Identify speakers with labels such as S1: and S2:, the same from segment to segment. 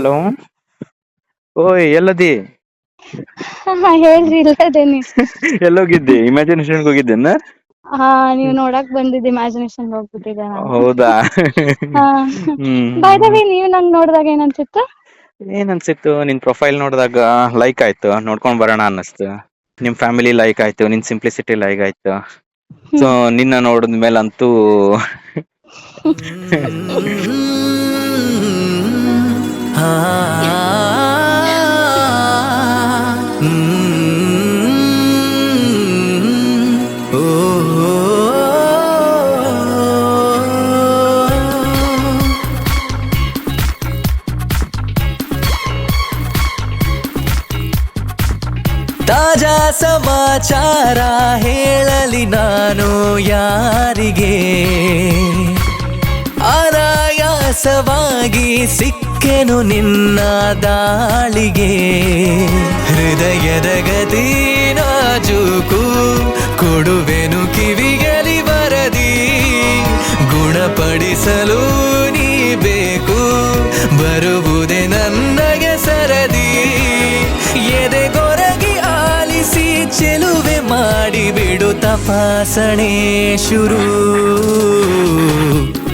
S1: Hello. ಓಯ್ ಎಲ್ಲದಿ?
S2: ಹೇಳ್ರಿ ಇಲ್ಲದೇನಿ.
S1: ಎಲ್ಲೋಗಿದ್ದಿ? ಇಮ್ಯಾಜಿನೇಷನ್ಗೆ ಹೋಗಿದ್ದೇನ?
S2: ಹಾ, ನೀವ್ ನೋಡಕ್ ಬಂದಿದ್ದ ಇಮ್ಯಾಜಿನೇಷನ್ ಹೋಗ್ಬಿಟ್ಟಿದ್ದೆ ನಾನು.
S1: ಹೌದಾ?
S2: ಹಾ, ಬೈ ದ
S1: ಹ್ಮ್.
S2: ವೇ ನೀವ್ ನಂಗ್ ನೋಡ್ದಾಗ ಏನ್ ಅನ್ಸಿತ್ತು?
S1: ಏನ್ ಅನ್ಸಿತ್ತು? ನಿನ್ ಪ್ರೊಫೈಲ್ ನೋಡಿದಾಗ ಲೈಕ್ ಆಯ್ತು, ನೋಡ್ಕೊಂಡ್ ಬರೋಣ ಅನ್ನಿಸ್ತು. ನಿಮ್ ಫ್ಯಾಮಿಲಿ ಲೈಕ್ ಆಯ್ತು, ನಿನ್ ಸಿಂಪ್ಲಿಸಿಟಿ ಲೈಕ್ ಆಯ್ತು. ಸೊ
S2: ಹ್ಮ್
S1: ನಿನ್ನ ನೋಡಿದ್ಮೇಲಂತೂ
S3: ತಾಜಾ ಸಮಾಚಾರ ಹೇಳಲಿ ನಾನು ಯಾರಿಗೆ, ಅನಾಯಾಸವಾಗಿ ಸಿಕ್ಕೆನು ನಿನ್ನ ದಾಳಿಗೆ. ಹೃದಯದ ಗತಿ ನಾಜೂಕು ಕೊಡುವೆನು ಕಿವಿಗಲಿ ಬರದಿ, ಗುಣಪಡಿಸಲು ನೀ ಬೇಕು ಬರುವುದೇ ನನಗೆ ಸರದಿ. ಎದೆಗೊರಗಿ ಆಲಿಸಿ ಚೆಲುವೆ ಮಾಡಿಬಿಡು ತಪಾಸಣೆ ಶುರು.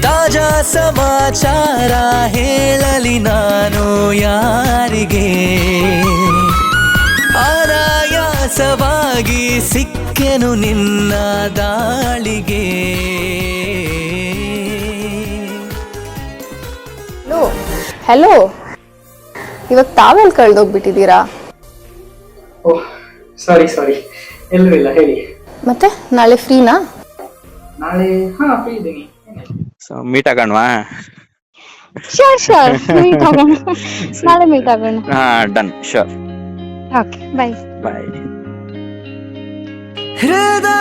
S3: ತಾಜಾ ಸಮಾಚಾರ ಹೇಳಲಿ ನಾನು ಯಾರಿಗೆ, ಅನಾಯಾಸವಾಗಿ ಸಿಕ್ಕೆನು ನಿನ್ನ ದಾಳಿಗೆ.
S4: ಹಲೋ, ಇವಾಗ ತಾವೆಲ್ಲಿ ಕಳ್ದೋಗ್ಬಿಟ್ಟಿದ್ದೀರಾ?
S5: ಓಹ್, ಸಾರಿ ಎಲ್ಲೂ ಇಲ್ಲ, ಹೇಳಿ.
S4: ಮತ್ತೆ ನಾಳೆ ಫ್ರೀನಾ?
S5: ನಾಳೆ ಫ್ರೀ ಇದ್ದೀನಿ.
S1: ಸೊ ಮೀಟ್ ಆಗೋಣವಾ?
S2: ಶೋರ್ ಮೀಟ್ ಆಗೋಣ. ನಾಳೆ ಮೀಟ್ ಆಗೋಣ.
S1: ಹಾ, done, sure.
S2: Okay, bye.
S1: Bye.
S3: ಹೃದಯ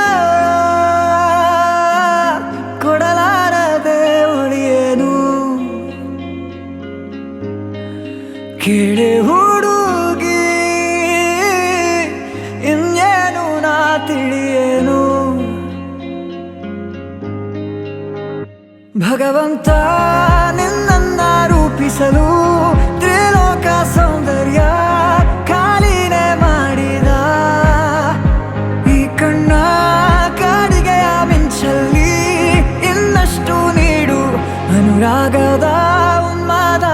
S3: ಕೊಡಲಾರದೆ ಉಳಿಯೇನು, ಕೇಳೆ ಹುಡುಗಿ ಇನ್ನೇನು ನಾ ತಿಳಿಯೇನು. ಭಗವಂತ ನಿನ್ನನ್ನ ರೂಪಿಸಲು ತ್ರಿಲೋಕ ಸೌಂದರ್ಯ ಕಾಲಿನೇ ಮಾಡಿದ. ಈ ಕಣ್ಣ ಕಾಡಿಗೆಯ ಮಿಂಚಲ್ಲಿ ಇನ್ನಷ್ಟು ನೀಡು ಅನುರಾಗದ ಉನ್ಮಾದ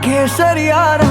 S3: ಕೇಸರಿಯಾರ